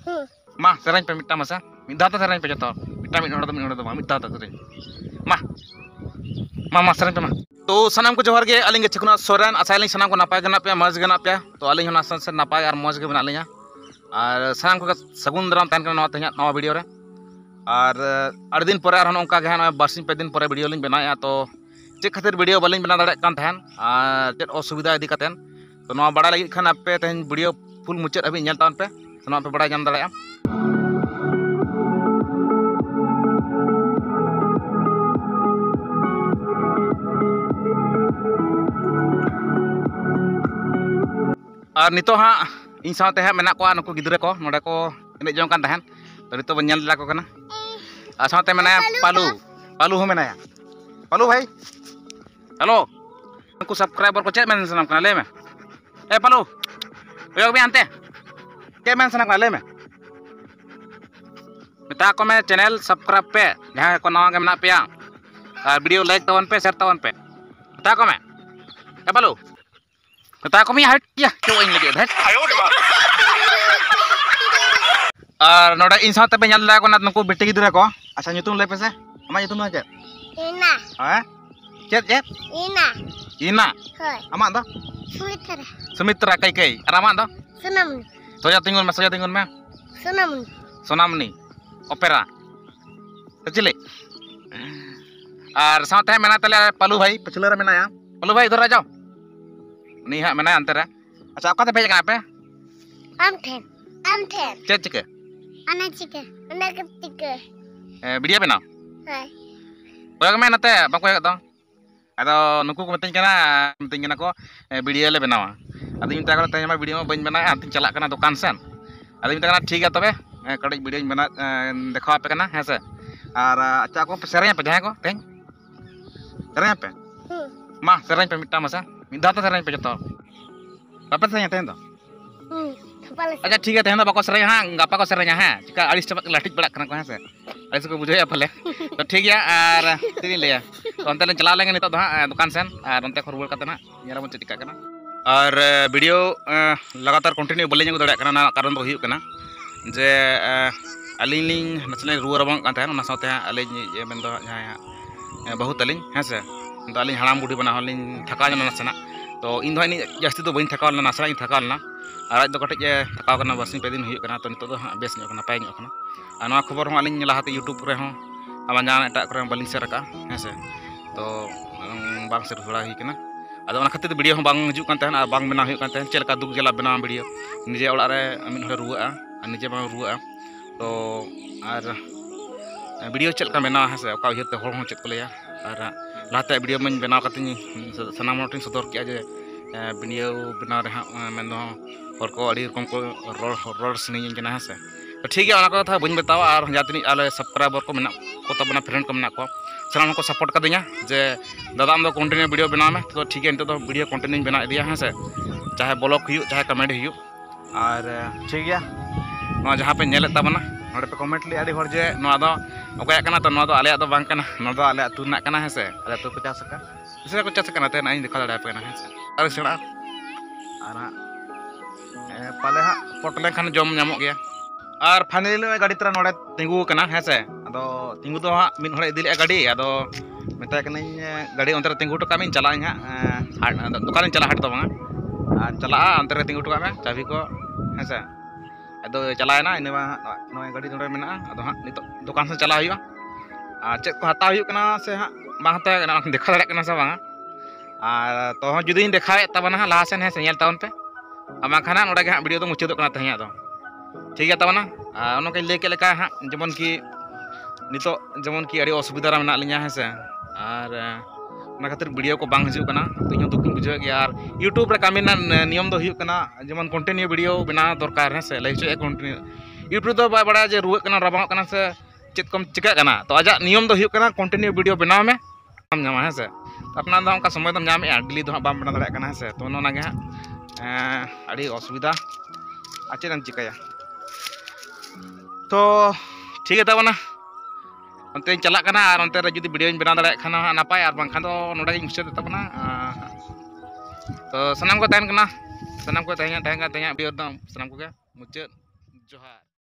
Ma, serang pemita masa. Minta ta serang pejoto. Minta minta bang. Minta ta serang. Ma serang pema. तो सनाम को जोहार गे अलिंग चुकना सोरेन आसाइलिंग सनाम को नापाय गना पे मज गना पे तो अलिंग होना सन नापाय और मज गे बना लिया और सनाम को सगुन दराम तहन करना नवा नवा वीडियो रे और अड़ दिन पर नौका गे ना बारसिंग पे दिन पर वीडियो लिंग बनाया तो चेक खातिर वीडियो बालिंग बना दाड़े कान तहन और चेक असुविधा इदी कातेन तो नवा बड़ा लगी खान आपे तहन वीडियो फुल मुचाद अभी नेल तान पे तो नवा पे बड़ा जाम दाड़े और नितो हाँ इन साथे हाँ मेना को नुकु गिद्रे को नोडे को एने जों कान तहन तो नितो बन नेल को कना और साथे मेना पालू हो मेना पालू भाई हेलो नुकु सब्सक्राइबर को चेक मेन सनम कना ले में ए पालू योग भी आनते के मेन सनम कना ले में मिता को मैं चैनल सब्सक्राइब पे जहां को नवा के मेना पे और वीडियो लाइक तवन पे शेयर तवन पे मिता को मैं ए पालू मिता को मैं हट या क्यों इन लगे हट और नोडा इन साथे पे ñal को ना नुकु बेटे गिदरा को अच्छा nyutum ले पेसे अमा nyutum ना चेक Ina. हाँ चेक Ina. Ina Hoy. अमा दो Sumitra. Sumitra kay और अमा दो Sunamni. सोजा tingun में Sunamni. सोनामनी ओपेरा चले और साथे मेना तले पालू भाई पछले रे मेना पालू भाई इधर आ जाओ नहीं हाँ मेना अंतर है अच्छा आपका भेज कहाँ पे Am ten. चेक चिके Ana chika. Ana ketika. Video बनाओ Hoy. कोई मैं नते बाको तो अदो नुकु को मतिंग कना को वीडियो ले बनावा अदो मिता को तेमा वीडियो में बन बनाया अंतिम चला कना दुकान सेन अदो मिता कना ठीक है तबे कड़ी वीडियो बना देखा पे कना है से और अच्छा को सेरें पे जहां को तें सेरें पे मा सेरें पे मिटा मसा मिदा तो सेरें पे जतो बापे से तें तो अच्छा ठीक है तें तो बाको सेरें हां गापा को सेरें हां चिका अड़िस टपक लाटिक बड़ा कना को है से ऐसे को बुझे फले तो ठीक है और तीन लिया तो अंते चला लेंगे नितो दुकान सेन और अंते खरबुल करते ना यार बन चिका करना और वीडियो लगातार कंटिन्यू बलिंग को दड़ा करना कारण दो हुई करना जे अलिंग नसले रुआ रबंग कान तहन ना साथे अलिंग ये बंदो जहां बहुत अलिंग है से तो अलिंग हड़ाम बुढ़ी बना हलिंग थका जना नसना तो इन दो इन जास्ती तो बइन थकावलना नासरा इन थकावलना और आज दो कटज थकाव करना बसिंग पे दिन हुई करना तो नितो दो बेस ᱧᱚᱜ करना पाय ᱧᱚᱜ करना और नवा खबर हो अलिंग लाहाते यूट्यूब रे हो आमा जान एटा करे बलिंग शेयर का है से तो बांग शेयर थोड़ा हुई करना अदो ना खातिर वीडियो हो बांग हिजुक कान तहन और बांग बना हुई कान तहन चेलका दुख जला बना वीडियो निजे ओड़ा रे मिन हरे रुआ और निजे बांग रुआ तो और वीडियो चल का बना है से ओका उहते होर हो चेक को लिया और लाते वीडियो मन बना कतिनी सनाम नोटिंग सदर किया जे वीडियो बना रे मेन दो और को अड़ी रकम को रोड सनी जना है से तो ठीक है ओना को था बन बतावा और जातनी आले सब्सक्राइबर को मेना को तबना फ्रेंड को मेना को सनाम को सपोर्ट कर दिया जे दादा हम कंटिन्यू वीडियो बना में तो ठीक है नितो तो वीडियो कंटिन्यू बना दिया है से चाहे ब्लॉग हुई चाहे कमेंट हुई और ठीक है ना जहाँ पे नेले तबना नोडे पे कमेंट ले आड़ी हर जे नोआ दो ओकया कना तो नोआ दो आले दो बांग कना नोआ दो आले अतु ना कना है से आले तो 50 का इसे को 50 कना ते ना इन देखा दाड़ा पे ना है से और सेड़ा और पाले हा पोटले खान जम नामो गया और फाइनली गाड़ी तरह नोडे तिंगु कना है से अदो तिंगु तो हा मिन हड़े इदिले गाड़ी अदो मेता कना गाड़ी अंतर तिंगु तो कामिन चला हा दुकान चला हट तो बांगा चला अंतर तिंगु तो कामे चाबी को है से अदो चलायना इनवा नोय गाड़ी नोडे मेना अदो हा नितो दुकान से चला हुआ चेक को हता हुई कना से हा बांग हता कना देखा दाड़ा कना से बांगा और तो जुदी देखाए तबना लासेन है से नेल टाउन पे आमा खाना नोडे के वीडियो तो मुचाद कना तहिया दो ठीक है तबना ओनो के ले के लेका हा जेमन की नितो जेमन की अड़ी असुविधा रा मेना लिया है से और ना खातिर वीडियो को बांग हिजु कना तो इन दुख बुझे गया और यूट्यूब रे कामिना नियम दो हुई कना जेमन कंटिन्यू वीडियो बना दरकार है से लई छे कंटिन्यू यूट्यूब दो बड़ा जे रुआ कना रबांग कना से चेत कम चिका कना तो आजा नियम दो हुई कना कंटिन्यू वीडियो बनाव में हम नामा है से अपना दो का समय दम नामे डेली दो बाम बना दड़ा कना है से तो नोना गे अड़ी असुविधा आचेन चिकाया तो ठीक है तबना अंते चला कना और अंते रे जुदी वीडियो बना दाड़ा खाना नापाय और बांखान तो नोडे मुचाद तबना तो सनाम को तहन कना सनाम को तहन वीडियो सनाम को मुचाद जोहार।